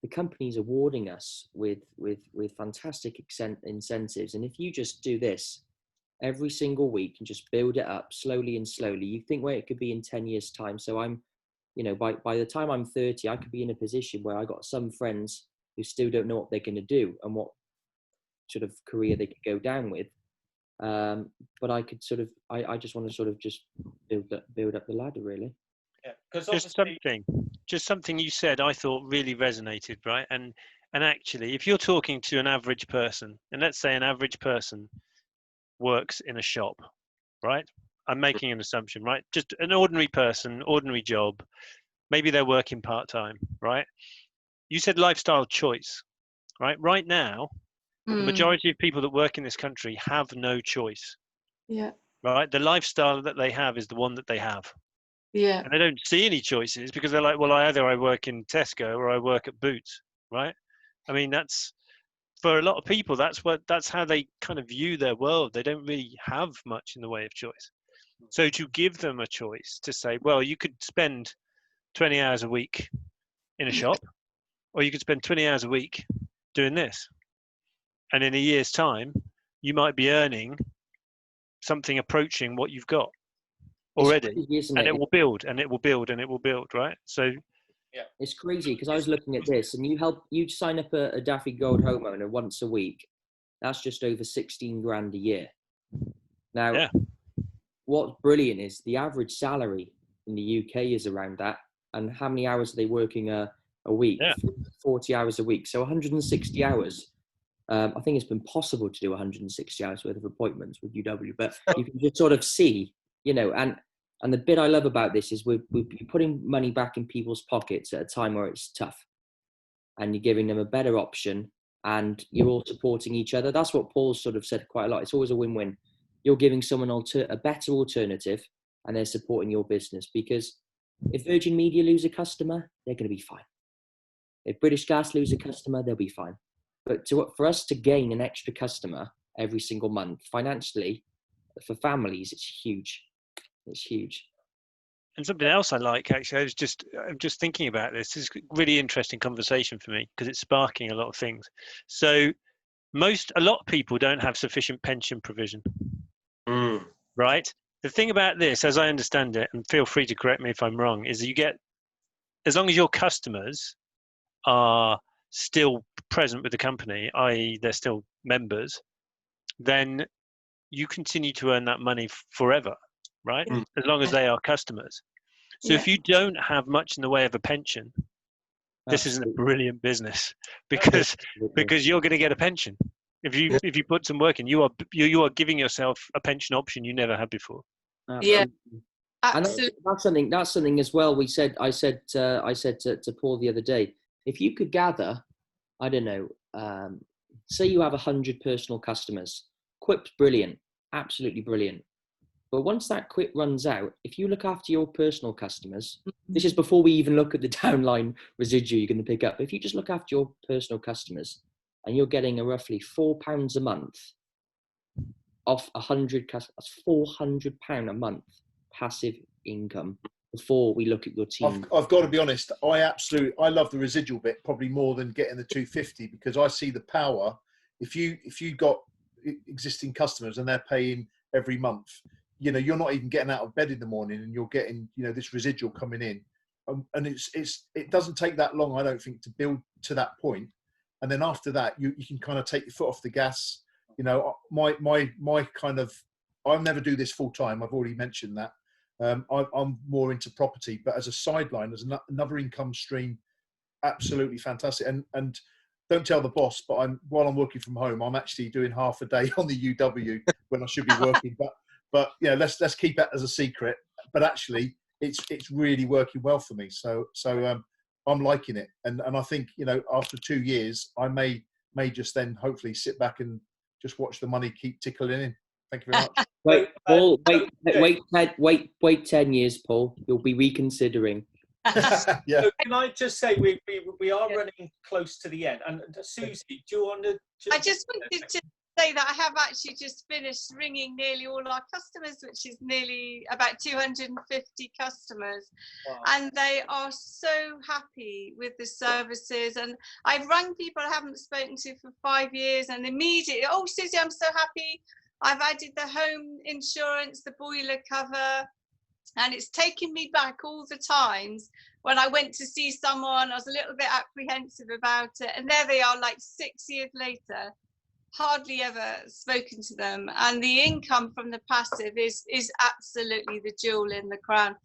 the company's awarding us with fantastic incentives. And if you just do this every single week and just build it up slowly and slowly, you think where it could be in 10 years time. So I'm, by the time I'm 30, I could be in a position where I got some friends who still don't know what they're going to do and what sort of career they could go down with. But I could I just want to just build up the ladder, really. Yeah, because just something you said I thought really resonated, right? And And actually, if you're talking to an average person, and let's say an average person works in a shop, right? I'm making an assumption, right? Just an ordinary person, ordinary job. Maybe they're working part-time, right? You said lifestyle choice, right? Right now, the majority of people that work in this country have no choice. Yeah. Right? The lifestyle that they have is the one that they have. Yeah. And they don't see any choices because they're like, well, either I work in Tesco or I work at Boots, right? I mean, that's, for a lot of people, that's how they kind of view their world. They don't really have much in the way of choice. So to give them a choice to say, well, you could spend 20 hours a week in a shop, or you could spend 20 hours a week doing this. And in a year's time, you might be earning something approaching what you've got already, and it will build, and it will build, and it will build, right? So yeah, it's crazy because I was looking at this, and you sign up a Daffy Gold homeowner once a week. That's just over 16 grand a year. Now, yeah. What's brilliant is the average salary in the UK is around that, and how many hours are they working a week? Yeah. 40 hours a week, so 160 hours. I think it's been possible to do 160 hours worth of appointments with UW, but you can just sort of see, you know, and the bit I love about this is we're putting money back in people's pockets at a time where it's tough, and you're giving them a better option, and you're all supporting each other. That's what Paul's sort of said quite a lot. It's always a win-win. You're giving someone a better alternative, and they're supporting your business, because if Virgin Media lose a customer, they're going to be fine. If British Gas lose a customer, they'll be fine. But for us to gain an extra customer every single month, financially, for families, it's huge. It's huge. And something else I like, actually, I'm just thinking about this. This is a really interesting conversation for me because it's sparking a lot of things. So a lot of people don't have sufficient pension provision, right? The thing about this, as I understand it, and feel free to correct me if I'm wrong, is that you get, as long as your customers are still present with the company, i.e. they're still members, then you continue to earn that money forever, right? As long as they are customers. So if you don't have much in the way of a pension, this isn't a brilliant business, because you're going to get a pension. If you put some work in, you are giving yourself a pension option you never had before. Yeah. Absolutely. And that's something as well. I said to Paul the other day, if you could gather, I don't know, say you have 100 personal customers, Quip's brilliant, absolutely brilliant. But once that Quip runs out, if you look after your personal customers, this is before we even look at the downline residual you're going to pick up. If you just look after your personal customers, and you're getting a roughly £4 a month off 100 customers, that's £400 a month passive income before we look at your team. I've got to be honest, I love the residual bit probably more than getting the 250, because I see the power. If you got existing customers and they're paying every month, you know, you're not even getting out of bed in the morning, and you're getting, you know, this residual coming in, and it doesn't take that long, I don't think, to build to that point. And then after that, you can kind of take your foot off the gas. You know, my kind of, I'll never do this full time. I've already mentioned that. I'm more into property, but as a sideline, as another income stream, absolutely fantastic. And don't tell the boss, but while I'm working from home, I'm actually doing half a day on the UW when I should be working. But yeah, let's keep that as a secret. But actually, it's really working well for me. So I'm liking it, and I think, you know, after 2 years, I may just then hopefully sit back and just watch the money keep tickling in. Thank you very much. Wait, Paul, wait 10 years, Paul. You'll be reconsidering. Yeah. So can I just say we are running close to the end, and Susie, do you want to? I just wanted to say that I have actually just finished ringing nearly all our customers, which is nearly about 250 customers. Wow. And they are so happy with the services. And I've rang people I haven't spoken to for 5 years, and immediately, oh, Susie, I'm so happy. I've added the home insurance, the boiler cover, and it's taken me back all the times when I went to see someone, I was a little bit apprehensive about it, and there they are, like 6 years later, hardly ever spoken to them. And the income from the passive is absolutely the jewel in the crown.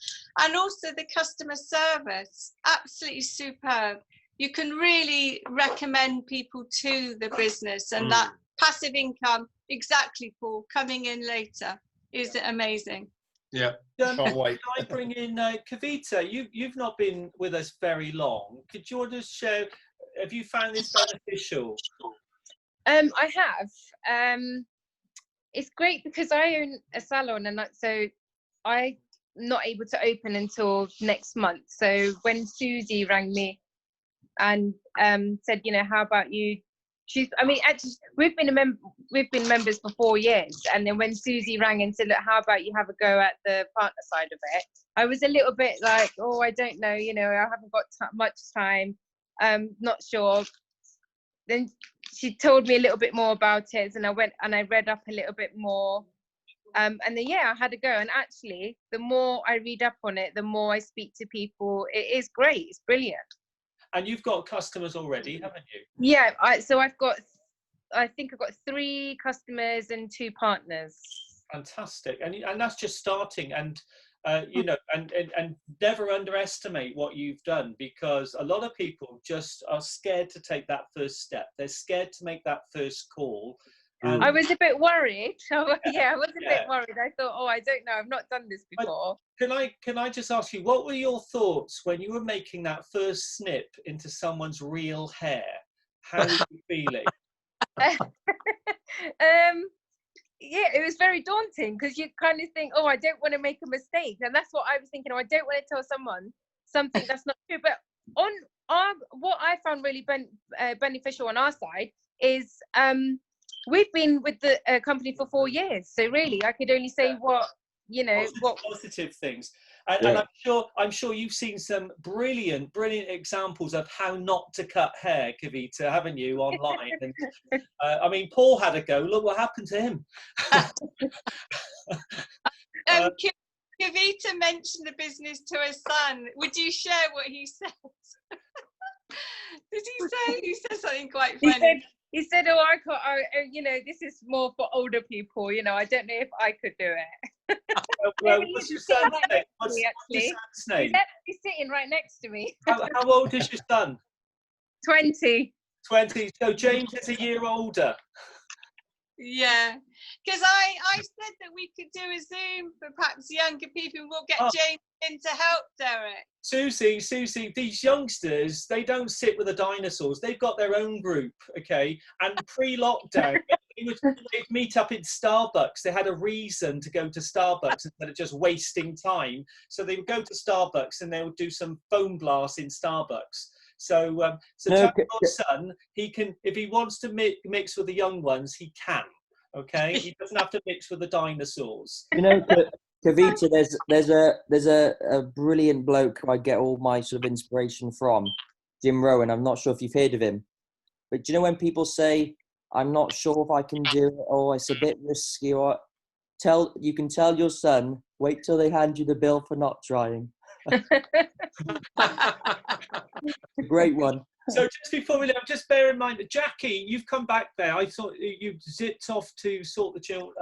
And also the customer service, absolutely superb. you can really recommend people to the business, and that passive income, exactly, Paul, coming in later is amazing. Yeah. Can't wait. Can I bring in Kavita? You've not been with us very long. Could you just share, have you found this beneficial? I have. It's great because I own a salon, and so I'm not able to open until next month. So when Susie rang me and said, you know, how about you? Actually, we've been members for 4 years, and then when Susie rang and said, look, how about you have a go at the partner side of it? I was a little bit like, oh, I don't know, you know, I haven't got much time, not sure. Then she told me a little bit more about it, and I went and I read up a little bit more, and then I had a go. And actually, the more I read up on it, the more I speak to people. It is great. It's brilliant. And you've got customers already, haven't you? Yeah, so I think I've got 3 customers and 2 partners. Fantastic, and that's just starting. And you know, and never underestimate what you've done, because a lot of people just are scared to take that first step. They're scared to make that first call. And I was a bit worried. I was a bit worried. I thought, oh, I don't know, I've not done this before. But can I just ask you, what were your thoughts when you were making that first snip into someone's real hair? How were you feeling? Yeah, it was very daunting, because you kind of think, oh, I don't want to make a mistake, and that's what I was thinking. Oh, I don't want to tell someone something that's not true. But on what I found really beneficial on our side is we've been with the company for 4 years, so really I could only say what positive things. And I'm sure you've seen some brilliant examples of how not to cut hair, Kavita, haven't you, online? And I mean, Paul had a go. Look what happened to him. Kavita mentioned the business to her son. Would you share what he said? Did he say? He said something quite funny. He said, oh, you know, this is more for older people. You know, I don't know if I could do it. Well, what's your son's name? What's your son's name? He's sitting right next to me. How old is your son? 20. 20. So James is a year older. Yeah, because I said that we could do a Zoom for perhaps younger people. We'll get James in to help, Derek. Susie, these youngsters, they don't sit with the dinosaurs. They've got their own group, okay? And pre-lockdown, they'd meet up in Starbucks. They had a reason to go to Starbucks instead of just wasting time. So they would go to Starbucks and they would do some phone blasts in Starbucks. So, tell your son, he can, if he wants to mix with the young ones, he can. Okay, he doesn't have to mix with the dinosaurs. You know, Kavita, there's a brilliant bloke I get all my sort of inspiration from, Jim Rowan. I'm not sure if you've heard of him, but do you know when people say, "I'm not sure if I can do it," or "It's a bit risky," or you can tell your son, wait till they hand you the bill for not trying. A great one. So just before we leave, just bear in mind that Jackie, you've come back there. I thought you zipped off to sort your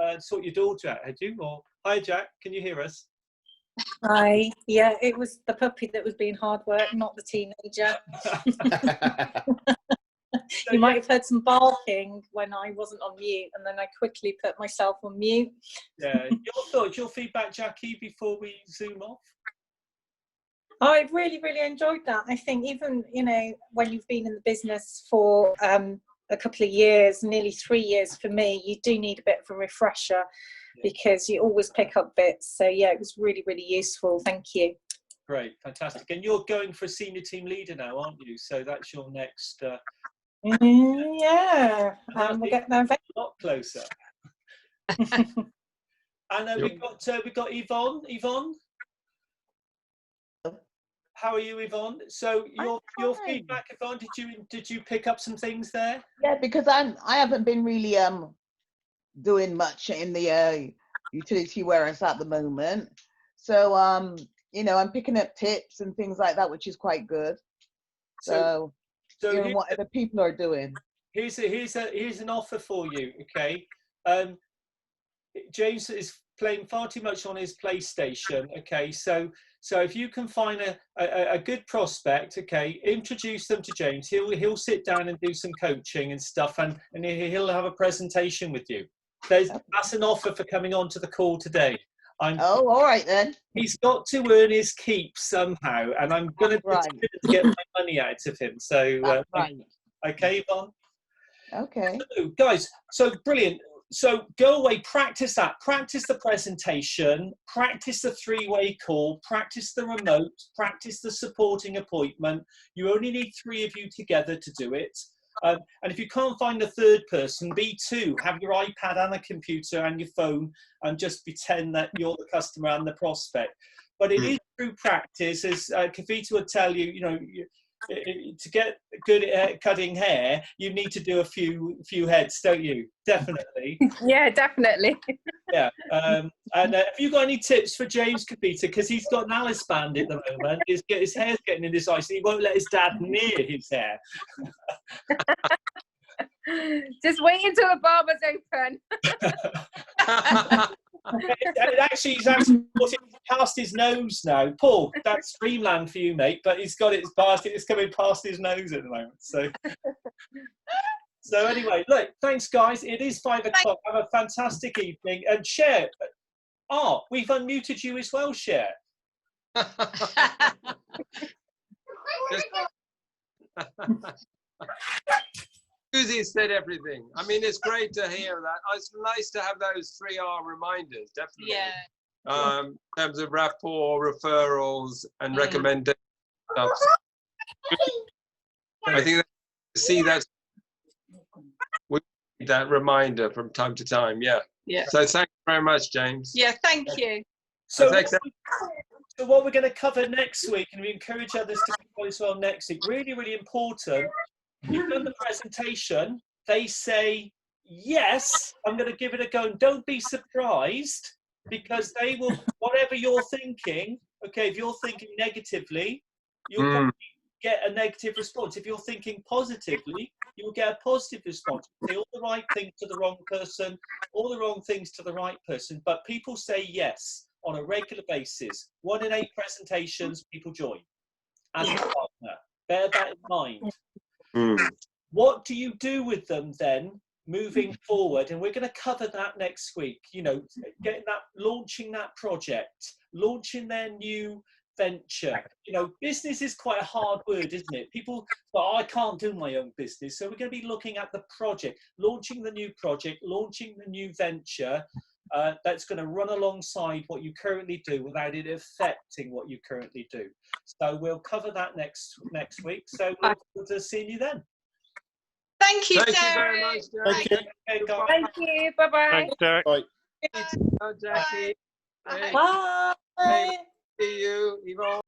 daughter out, had you? Or hi, Jack, can you hear us? Hi. Yeah, it was the puppy that was being hard work, not the teenager. You might have heard some barking when I wasn't on mute, and then I quickly put myself on mute. Yeah. Your thoughts, your feedback, Jackie, before we zoom off? I really, really enjoyed that. I think even, you know, when you've been in the business for a couple of years, nearly 3 years for me, you do need a bit of a refresher because you always pick up bits. So yeah, it was really, really useful. Thank you. Great, fantastic. And you're going for a senior team leader now, aren't you? So that's your next... yeah, we'll get there a lot closer. And we've got Yvonne. Yvonne? How are you, Yvonne? So your feedback, Yvonne, did you pick up some things there? Yeah, because I haven't been really doing much in the utility warehouse at the moment. So you know, I'm picking up tips and things like that, which is quite good. So hearing what other people are doing. Here's an offer for you, okay? James is playing far too much on his PlayStation. Okay, so if you can find a good prospect, okay, introduce them to James. He'll sit down and do some coaching and stuff, and he'll have a presentation with you. That's an offer for coming on to the call today. Oh, all right then. He's got to earn his keep somehow, and I'm going to determine to get my money out of him. So, right. Okay, Yvonne? Okay. So, guys, so brilliant. So go away, practice that. Practice the presentation, practice the three-way call, practice the remote, practice the supporting appointment. You only need 3 of you together to do it. And if you can't find a third person, be 2. Have your iPad and a computer and your phone and just pretend that you're the customer and the prospect. But it is through practice, as Kavita would tell you, you know, to get good at cutting hair, you need to do a few heads, don't you? Definitely. Yeah, definitely. Yeah. And have you got any tips for James Kavita? Because he's got an Alice band at the moment. His hair's getting in his eyes, and he won't let his dad near his hair. Just wait until the barber's open. He's actually put it past his nose now. Paul, that's dreamland for you, mate. But he's got it past. It's coming past his nose at the moment. So anyway, look, thanks, guys. It is 5 o'clock. Have a fantastic evening. And Cher, we've unmuted you as well, Cher. Susie said everything. I mean, it's great to hear that. It's nice to have those 3R reminders, definitely. Yeah. In terms of rapport, referrals, and recommendation stuff. I think see that we need that reminder from time to time. Yeah. Yeah. So thank you very much, James. Yeah, thank you. So what we're going to cover next week, and we encourage others to come as well next week, really, really important. You've done the presentation, they say, yes, I'm going to give it a go. And don't be surprised, because they will, whatever you're thinking, okay, if you're thinking negatively, you'll probably get a negative response. If you're thinking positively, you'll get a positive response. Say all the right things to the wrong person, all the wrong things to the right person. But people say yes on a regular basis. 1 in 8 presentations, people join as a partner. Bear that in mind. What do you do with them then moving forward? And we're going to cover that next week. You know, launching that project, launching their new venture. You know, business is quite a hard word, isn't it? People, well, I can't do my own business. So we're going to be looking at the project, launching the new project, launching the new venture that's going to run alongside what you currently do without it affecting what you currently do. So we'll cover that next week. So look forward to seeing you then. Thank you, Thank Derek. you very much, Derek. Thank you. Thank you. Bye-bye. Thanks, Derek. Bye. Jackie. Bye. Hey. Bye. See you, Yvonne.